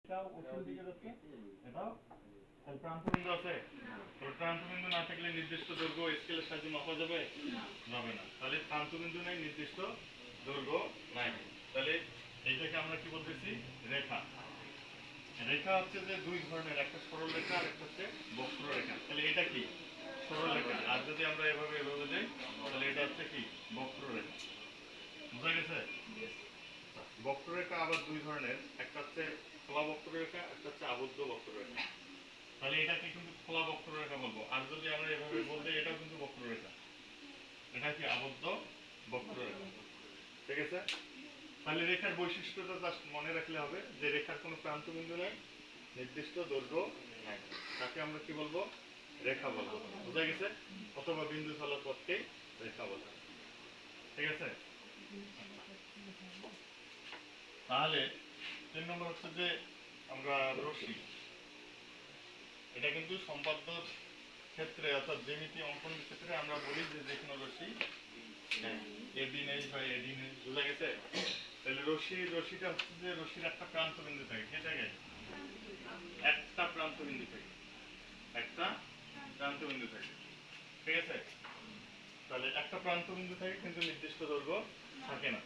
এটাও অসীম দিকে যাচ্ছে, এটাও প্রান্তবিন্দু আছে। প্রান্তবিন্দু না থাকলে নির্দিষ্ট দৈর্ঘ্য স্কেলের সাহায্যে মাপা যাবে যাবে না। তাহলে প্রান্তবিন্দু নেই, নির্দিষ্ট দৈর্ঘ্য নাই। তাহলে এইটাকে আমরা কি বলতেছি? রেখা। রেখা হচ্ছে যে দুই ধরনের, একটা সরল রেখা আর একটা হচ্ছে বক্ররেখা। তাহলে এটা কি? সরলরেখা। আর যদি আমরা এভাবে যাই তাহলে এটা হচ্ছে কি? বক্ররেখা। বুঝা গেছে? বক্ররেখা আবার দুই ধরনের, একটা হচ্ছে খোলা বক্ররেখা, একটা হচ্ছে আবদ্ধ বক্ররেখা। তাহলে এটাকে কিন্তু খোলা বক্ররেখা বলবো। আর যদি আমরা এভাবে বলতে, এটাও কিন্তু বক্ররেখা। এটা কি? আবদ্ধ বক্ররেখা। ঠিক আছে? তাহলে রেখার বৈশিষ্ট্যটা জাস্ট মনে রাখলে হবে যে রেখার কোনো প্রান্তবিন্দু নেই, নির্দিষ্ট দৈর্ঘ্য নাই। তাকে আমরা কি বলবো? রেখা বলবো। বুঝা গেছে? অথবা বিন্দু চলার পথকে রেখা বলবো। ঠিক আছে? তাহলে 3 নম্বর হচ্ছে যে আমরা রশ্মি। এটা কিন্তু সম্পাদ্য ক্ষেত্রে অর্থাৎ জ্যামিতি অঙ্কনের ক্ষেত্রে আমরা বলি যে যে কোনো রশ্মি এডি নেই বা এডি নেই। বুঝা গেছে? তাহলে রশ্মিটা হচ্ছে যে রশ্মির একটা প্রান্ত বিন্দু থাকে। কে জায়গায়? একটা প্রান্ত বিন্দু থাকে, একটা প্রান্ত বিন্দু থাকে। ঠিক আছে? তাহলে একটা প্রান্ত বিন্দু থাকে কিন্তু নির্দিষ্ট দৈর্ঘ্য থাকে না।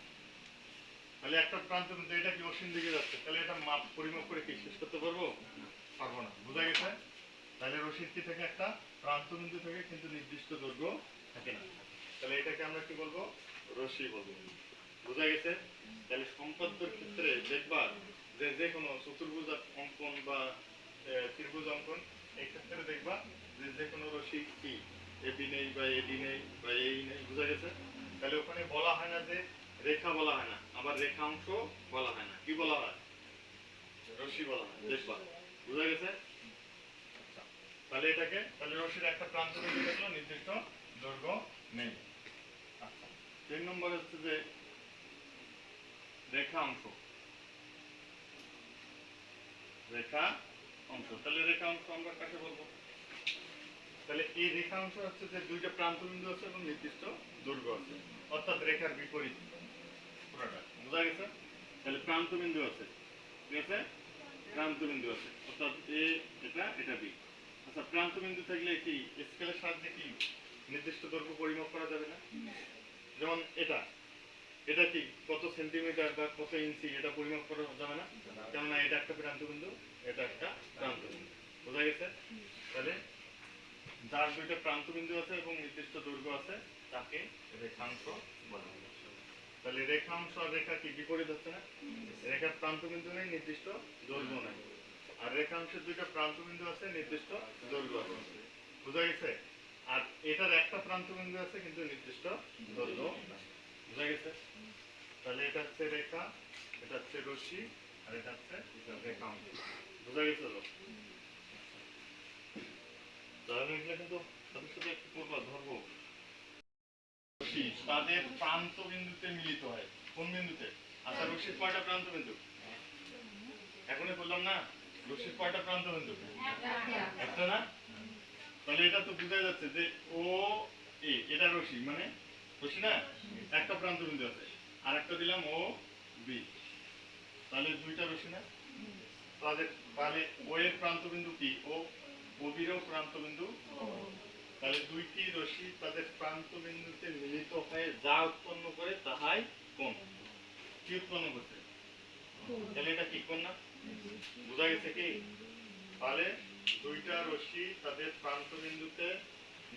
তাহলে একটা প্রান্ত বিন্দু, এটা কি অসীম দিকে যাচ্ছে, তাহলে এটা মাপ পরিমাপ করে কি শেষ করতে পারবো? পারবো না। বুঝা গেছে? তাহলে রশিদ কি থেকে? একটা প্রান্ত বিন্দু থেকে কিন্তু নির্দিষ্ট দৈর্ঘ্য থাকে না। তাহলে এটাকে আমরা কি বলবো? রশ্মি বলবো। বুঝা গেছে? তাহলে সম্পাদ্যর ক্ষেত্রে দেখবা যে যে কোনো চতুর্ভুজ অঙ্কন বা ত্রিভুজ অঙ্কন, এই ক্ষেত্রে দেখবা যে যে কোনো রশ্মি কি এবি নেই বা এডি নেই বা এই নেই। বুঝা গেছে? তাহলে ওখানে বলা হয় না যে রেখা বলা হয় না, আবার রেখাংশ বলা হয় না, কি বলা হয়? রশ্মি বলা হয়। দেখবা। বুঝা গেছে? তাহলে এটাকে, তাহলে রশ্মির একটা প্রান্ত বিন্দু থাকলো, নির্দিষ্ট দৈর্ঘ্য নেই। আচ্ছা, 3 নম্বর হচ্ছে যে রেখা অংশ। রেখা অংশ, তাহলে রেখা অংশ আমরা কাকে বলবো? তাহলে এই রেখা অংশ হচ্ছে যে দুইটা প্রান্ত বিন্দু আছে এবং নির্দিষ্ট দৈর্ঘ্য আছে, অর্থাৎ রেখার বিপরীত পুরোটা। বোঝা গেছে? তাহলে প্রান্ত বিন্দু আছে, ঠিক আছে? প্রান্ত বিন্দু আছে, অর্থাৎ এ এটা, এটা বি। আচ্ছা, প্রান্ত বিন্দু থাকলে কি স্কেলের সাহায্যে কি নির্দিষ্ট দৈর্ঘ্য পরিমাপ করা যাবে না? যেমন এটা, এটা কি কত সেন্টিমিটার বা কত ইঞ্চি, এটা পরিমাপ করা যাবে না? কেননা এটা একটা প্রান্ত বিন্দু, এটা একটা প্রান্ত বিন্দু। বোঝা গেছে? তাহলে যার দুইটা প্রান্ত বিন্দু আছে এবং নির্দিষ্ট দৈর্ঘ্য আছে তাকে রেখাংশ বলা হয়। তাহলে রেখাংশ আর রেখা কি বিপরীত হচ্ছে না? রেখার প্রান্ত বিন্দু নেই, নির্দিষ্ট দৈর্ঘ্য নাই। আর রেখাংশের দুইটা প্রান্ত বিন্দু আছে, নির্দিষ্ট দৈর্ঘ্য আছে। বুঝা গেছে? আর এটার একটা প্রান্ত বিন্দু আছে কিন্তু নির্দিষ্ট দৈর্ঘ্য নাই। বুঝা গেছে? তাহলে এটা হচ্ছে রেখা, এটা হচ্ছে রশ্মি, আর এটা হচ্ছে রেখাংশ। বুঝা গেছে তো? তাহলে এগুলো কিন্তু তাদের সাথে একটু করবা, ধরবো। রশ্মি তাদের প্রান্ত বিন্দুতে মিলিত হয়। কোন বিন্দুতে? আচ্ছা, রশ্মির কয়টা প্রান্ত বিন্দু? এখনই বললাম না, রশ্মির কয়টা প্রান্ত বিন্দু? একটা না? তাহলে এটা তো বোঝা যাচ্ছে যে ও এ, এটা রশ্মি, মানে রশ্মি না, একটা প্রান্ত বিন্দু আছে। আর একটা দিলাম ও বি, তাহলে দুইটা রশ্মি না? তাহলে তাহলে ও এর প্রান্ত বিন্দু কি? ও, ও বিরও প্রান্ত বিন্দু। তাহলে দুইটি রশ্মি তাদের প্রান্ত বিন্দুতে মিলিত হয়ে যা উৎপন্ন করে তাহাই কোণ। কি উৎপন্ন করছে? তাহলে এটা কি কোণ না? বোঝা গেছে কি? তাহলে দুইটা রশ্মি তাদের প্রান্ত বিন্দুতে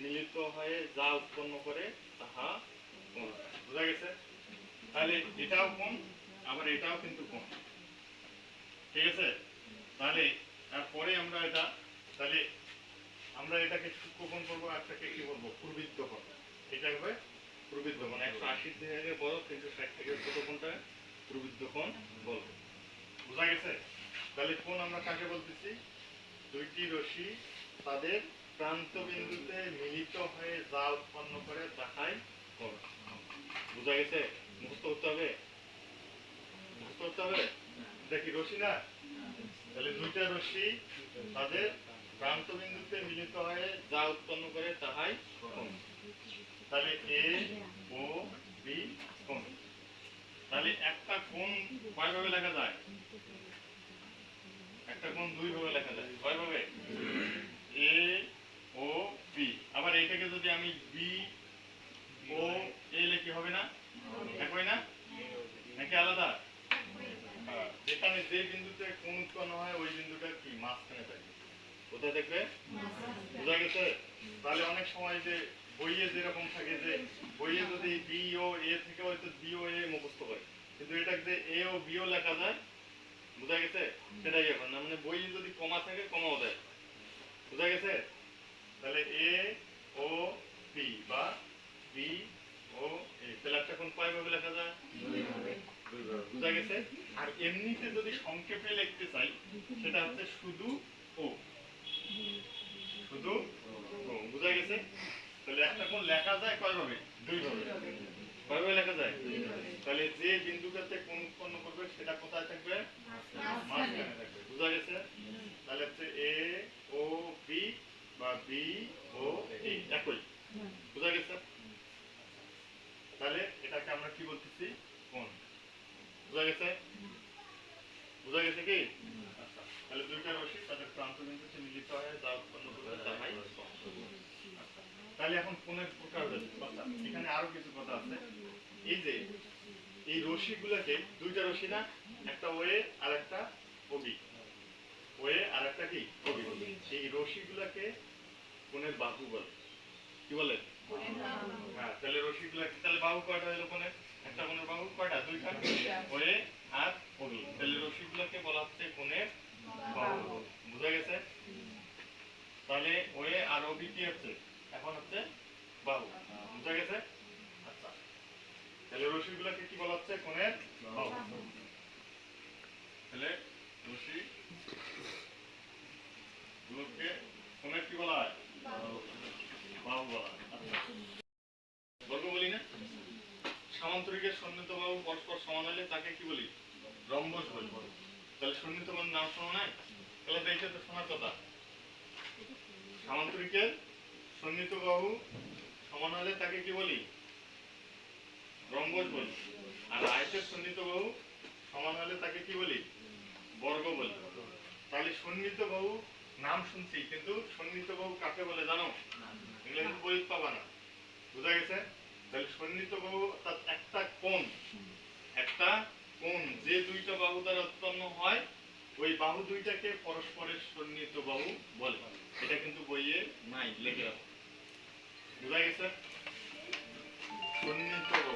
মিলিত হয়ে যা উৎপন্ন করে তাহা কোণ। বোঝা গেছে? তাহলে এটাও কোণ, আবার এটাও কিন্তু কোণ। ঠিক আছে? তাহলে তারপরে আমরা এটা, তাহলে আমরা এটাকে সূক্ষ্মকোণ করবো, একটাকে কি বলবো? প্রবৃত্ত কোণ। এটা হবে প্রবৃত্ত কোণ। 180 থেকে বড়, 360 থেকে ছোট কোণটা প্রবৃত্ত কোণ বলবো। বোঝা গেছে? তাহলে কোণ আমরা কাকে বলতেছি? দুইটি রশ্মি তাদের প্রান্ত বিন্দুতে মিলিত হয়ে যা উৎপন্ন করে তাহাই কোণ। বোঝা গেছে? মুখস্থ করতে হবে, মুখস্থ করতে হবে। এটা কি রশ্মি না? তাহলে দুইটা রশ্মি তাদের প্রান্ত বিন্দুতে মিলিত হয়ে যা উৎপন্ন করে তাহাই কোণ। তাহলে এ ও বি কোণ। তাহলে একটা কোণ কয়ভাবে লেখা যায়? একটা কোণ দুই ভাবে লেখা যায়, কয় ভাবে? এ ও বি। আবার এটাকে যদি আমি বি ও এ লিখি হবে না? একই না নাকি আলাদা? যেখানে যে বিন্দুতে কোণ উৎপন্ন হয় ওই বিন্দুটা কি মাঝখানে থাকে, কোথায় দেখবে? বোঝা গেছে? তাহলে অনেক সময় যে বইয়ে যেরকম থাকে যে বইয়ে যদি বি ও এ থেকে হয়তো বি ও এ মুখস্থ করে, কিন্তু এটা যে এ ও বি ও লেখা যায়, বোঝা গেছে? সেটাই এখন না, মানে বইয়ে যদি কমা থাকে কমাও দেয়, বোঝা গেছে? তাহলে এ ও বি বা বি ও এ, তাহলে একটা কোণ কয় ভাবে লেখা যায়? দুইভাবে। বোঝা গেছে? আর এমনিতে যদি সংক্ষেপে লিখতে চাই সেটা হচ্ছে শুধু ও, শুধু ও। বোঝা গেছে? তাহলে একটা কোণ লেখা যায় কয় ভাবে? দুই ভাবে। কয় ভাবে লেখা যায়? তাহলে যে বিন্দুটাতে কোণ উৎপন্ন করবে সেটা কোথায় থাকবে? মাঝখানে থাকবে। বোঝা গেছে? তাহলে হচ্ছে এ ও বি বা বি ও এ একই। বোঝা গেছে? তাহলে এটাকে আমরা কি বলতেছি? কোণ। বোঝা গেছে? বোঝা গেছে কি? আচ্ছা, তাহলে দুইটা রশ্মি তাদের প্রান্ত বিন্দুতে মিলিত হয় যা উৎপন্ন করবে তাহাই কোণ। আচ্ছা, তাহলে এখন কোণের প্রকার হয়েছে। আচ্ছা, এখানে আরো কিছু কথা আছে। এই যে এই রশ্মিগুলোকে দুইটা রশ্মি না, একটা ওয়ে আর একটা ওবি, ওয়ে আর একটা কি ওবি, এই রশ্মিগুলোকে কোণের বাহু বলে। কি বলে? হ্যাঁ, তাহলে রশ্মিগুলোকে তাহলে বাহু কয়টা হলো কোণের? একটা কোণের বাহু কয়টা? দুইটা, ওয়ে আর ওবি। তাহলে রশ্মিগুলোকে বলা হচ্ছে কোণের বাহু। বুঝা গেছে? তাহলে ওয়ে আর ওবি কি হচ্ছে? এখন হচ্ছে বাহু। বুঝা গেছে? আচ্ছা, তাহলে রশ্মিগুলোকে কি বলা হচ্ছে? কোণের বাহু। তাহলে রশ্মি গুলোকে কোণের কি বলা হয়? বাহু বলা হয়। আচ্ছা, বর্গ বলি না? সামান্তরিকের সন্নিহিত বাহু পরস্পর সমান হলে তাকে কি বলি? রম্বস বলি। তাহলে সন্নিহিত বাহুর নাম শোনা নাই? তাহলে দেখে তো শোনার কথা। সামান্তরিকের সন্নিহিত বাহু সমান হলে তাকে কি বলি? রম্বস বলি। আর আয়তের সন্নিহিত বাহু সমান হলে তাকে কি বলি? বর্গ বলি। তাহলে সন্নিহিত বাহু নাম শুনছি, কিন্তু সন্নিহিত বাহু কাকে বলে জানো? এগুলো কিন্তু বই পাবা না। বুঝা গেছে? তাহলে সন্নিহিত বাহু অর্থাৎ একটা কোণ, একটা কোণ যে দুইটা বাহু দ্বারা উৎপন্ন হয় ওই বাহু দুইটাকে পরস্পরের সন্নিহিত বাহু বলে। এটা কিন্তু বইয়ে নাই, লেখে রাখো। বুঝা গেছে? সন্নিহিত বাহু।